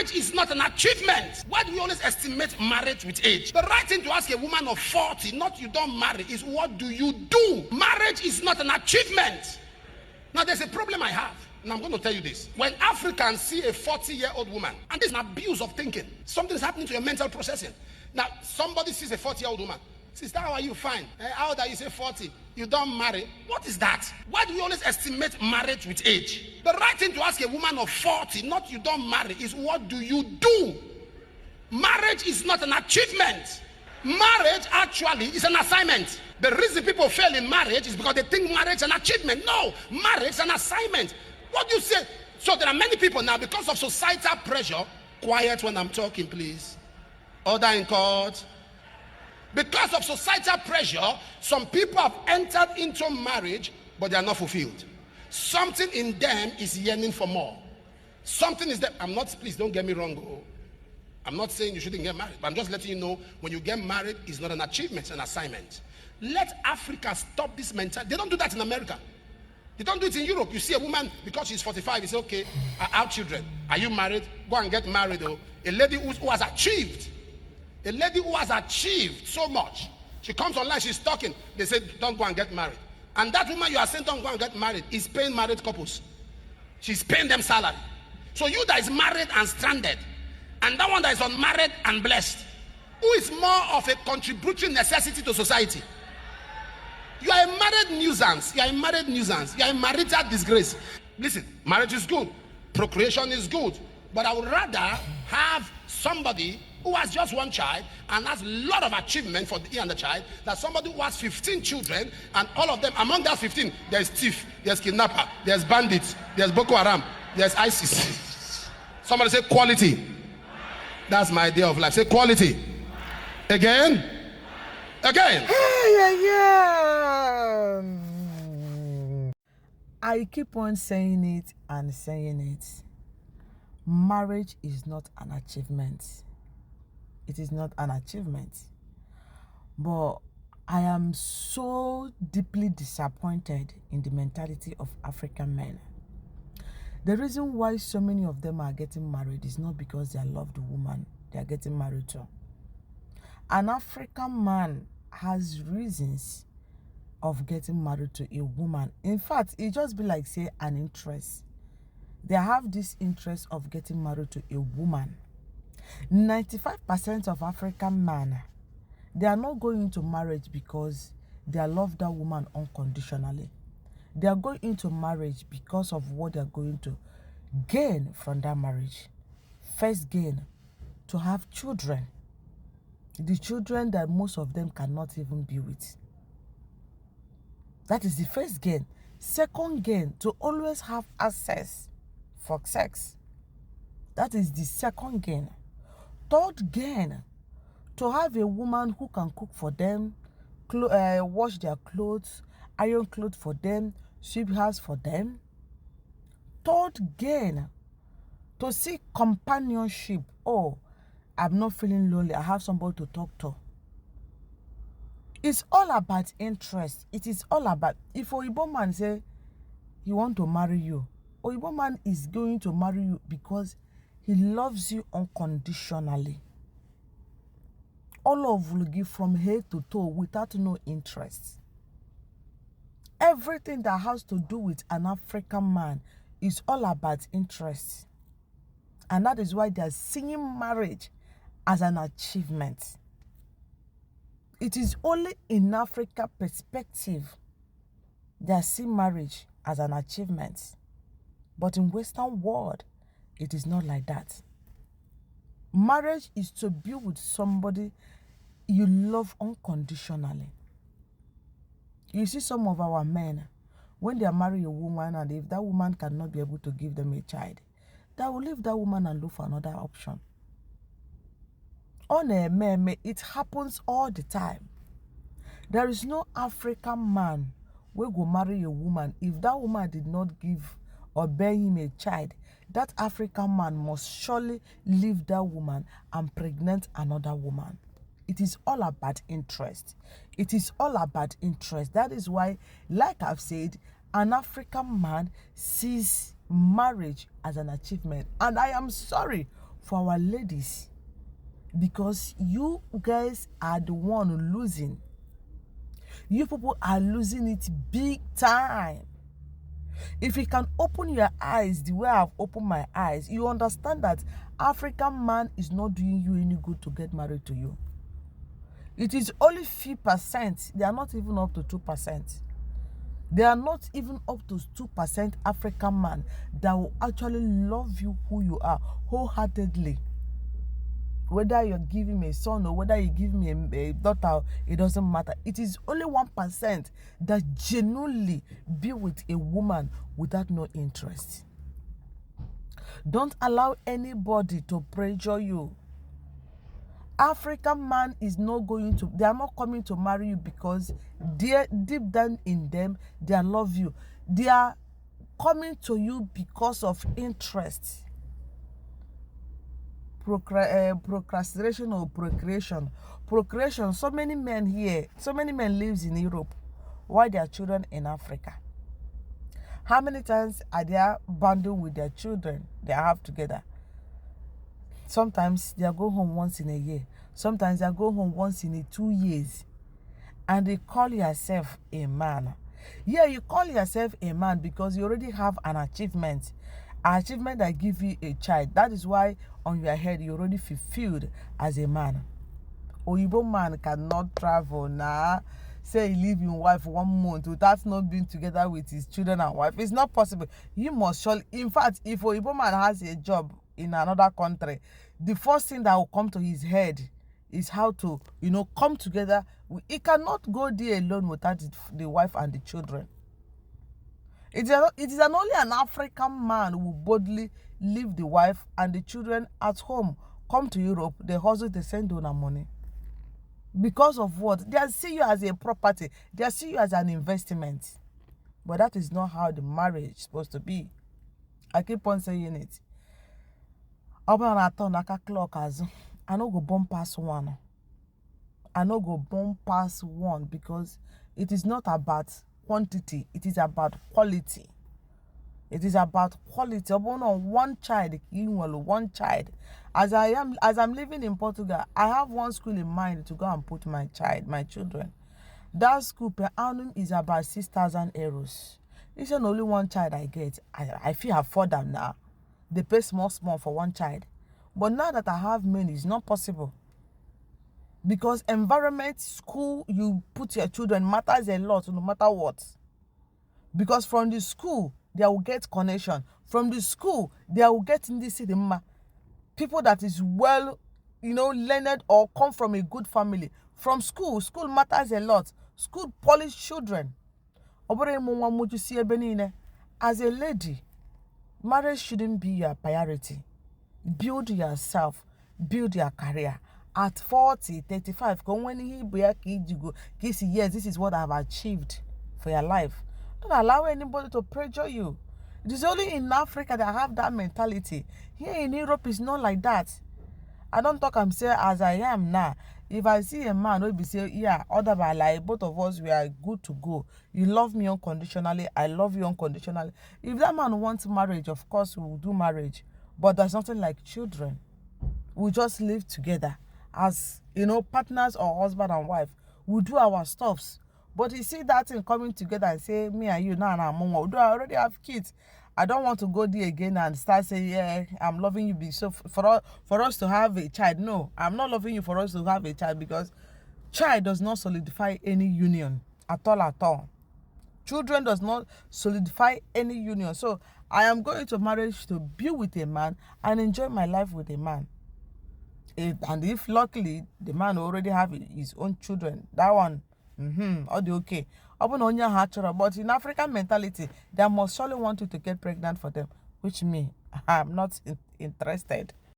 Marriage is not an achievement. Why do we always estimate marriage with age? The right thing to ask a woman of 40, not you don't marry, is what do you do? Marriage is not an achievement. Now there's a problem I have. And I'm going to tell you this. When Africans see a 40-year-old woman, and this is an abuse of thinking, something's happening to your mental processing. Now, somebody sees a 40-year-old woman. Sister, how are you? Fine. How old are you? Say 40. You don't marry. What is that? Why do we always estimate marriage with age? The right thing to ask a woman of 40, not you don't marry, is what do you do? Marriage is not an achievement. Marriage actually is an assignment. The reason people fail in marriage is because they think marriage is an achievement. No, marriage is an assignment. What do you say? So there are many people now, because of societal pressure, quiet when I'm talking, please. Order in court. Because of societal pressure, some people have entered into marriage, but they are not fulfilled. Something in them is yearning for more. Something is that, please don't get me wrong. I'm not saying you shouldn't get married, but I'm just letting you know, when you get married, it's not an achievement, it's an assignment. Let Africa stop this mentality. They don't do that in America. They don't do it in Europe. You see a woman, because she's 45, you say, okay, I have children. Are you married? Go and get married. Though. A lady who has achieved. A lady who has achieved so much. She comes online, she's talking. They say, don't go and get married. And that woman you are saying, don't go and get married, is paying married couples. She's paying them salary. So you that is married and stranded, and that one that is unmarried and blessed, who is more of a contributory necessity to society? You are a married nuisance. You are a married nuisance. You are a marital disgrace. Listen, marriage is good. Procreation is good. But I would rather have somebody who has just one child and has a lot of achievement for he and the child, than somebody who has 15 children, and all of them, among that 15, there's thief, there's kidnapper, there's bandits, there's Boko Haram, there's ISIS. Somebody say quality. That's my idea of life. Say quality. Again. Again. I keep on saying it and saying it. Marriage is not an achievement. It is not an achievement. But I am so deeply disappointed in the mentality of African men. The reason why so many of them are getting married is not because they love the woman they are getting married to. An African man has reasons of getting married to a woman. In fact, it just be like, say, an interest. They have this interest of getting married to a woman. 95% of African men, they are not going into marriage because they love that woman unconditionally. They are going into marriage because of what they are going to gain from that marriage. First gain, to have children. The children that most of them cannot even be with. That is the first gain. Second gain, to always have access for sex. That is the second gain. Third gain, to have a woman who can cook for them, wash their clothes, iron clothes for them, sweep house for them. Third gain, to seek companionship. Oh, I'm not feeling lonely. I have somebody to talk to. It's all about interest. It is all about, if Oyibo man say he want to marry you, Oyibo man is going to marry you because he loves you unconditionally. All of will give from head to toe without no interest. Everything that has to do with an African man is all about interest. And that is why they are seeing marriage as an achievement. It is only in Africa perspective they see marriage as an achievement. But in Western world, it is not like that. Marriage is to be with somebody you love unconditionally. You see some of our men, when they marry a woman, and if that woman cannot be able to give them a child, they will leave that woman and look for another option. On a meme, it happens all the time. There is no African man who go marry a woman. If that woman did not give or bear him a child, that African man must surely leave that woman and pregnant another woman. It is all about interest. It is all about interest. That is why, like I've said, an African man sees marriage as an achievement. And I am sorry for our ladies, because you guys are the one losing. You people are losing it big time. If you can open your eyes the way I've opened my eyes, you understand that African man is not doing you any good to get married to you. It is only few percent. They are not even up to 2%. They are not even up to 2% African man that will actually love you who you are wholeheartedly. Whether you're giving me a son or whether you give me a daughter, it doesn't matter. It is only 1% that genuinely be with a woman without no interest. Don't allow anybody to pressure you. African man is not going to, they are not coming to marry you because they deep down in them, they love you. They are coming to you because of interest. Procrastination or procreation. Procreation, so many men here, so many men lives in Europe while their children in Africa. How many times are they bonding with their children they have together? Sometimes they go home once in a year. Sometimes they go home once in 2 years. And they call yourself a man. Yeah, you call yourself a man because you already have an achievement. An achievement that give you a child. That is why on your head you already fulfilled as a man. Oyibo man cannot travel now. Say he leave his wife 1 month without not being together with his children and wife. It's not possible. You must surely. In fact, if Oyibo man has a job in another country, the first thing that will come to his head is how to, come together. He cannot go there alone without the wife and the children. It is only an African man who will boldly leave the wife and the children at home, come to Europe, they hustle, they send donor money. Because of what? They see you as a property. They see you as an investment. But that is not how the marriage is supposed to be. I keep on saying it. I no go bump past one. I no go bump past one because it is not about quantity. It is about quality. It is about quality. One child, one child. As I'm living in Portugal, I have one school in mind to go and put my children. That school per annum is about 6,000 euros. It's only one child I get. I feel afford them now. They pay small for one child. But now that I have many, it's not possible. Because environment, school, you put your children matters a lot, no matter what. Because from the school, they will get connection. From the school, they will get in this people that is well, learned or come from a good family. From school matters a lot. School polish children. As a lady, marriage shouldn't be your priority. Build yourself, build your career. At 40, 35, yes, this is what I've achieved for your life. Don't allow anybody to pressure you. It is only in Africa that I have that mentality. Here in Europe, it's not like that. I don't talk and say as I am now. If I see a man who be say, yeah, other by like both of us, we are good to go. You love me unconditionally, I love you unconditionally. If that man wants marriage, of course we will do marriage. But there's nothing like children. We just live together as partners or husband and wife. We do our stuffs. But you see that thing coming together and say, me and you, now, I already have kids. I don't want to go there again and start saying, yeah, I'm loving you. So for us to have a child, no, I'm not loving you for us to have a child, because child does not solidify any union at all. Children does not solidify any union. So I am going to marriage to be with a man and enjoy my life with a man. And if luckily the man already have his own children, that one, all the okay. But in African mentality, they must surely want you to get pregnant for them, which me, I'm not interested.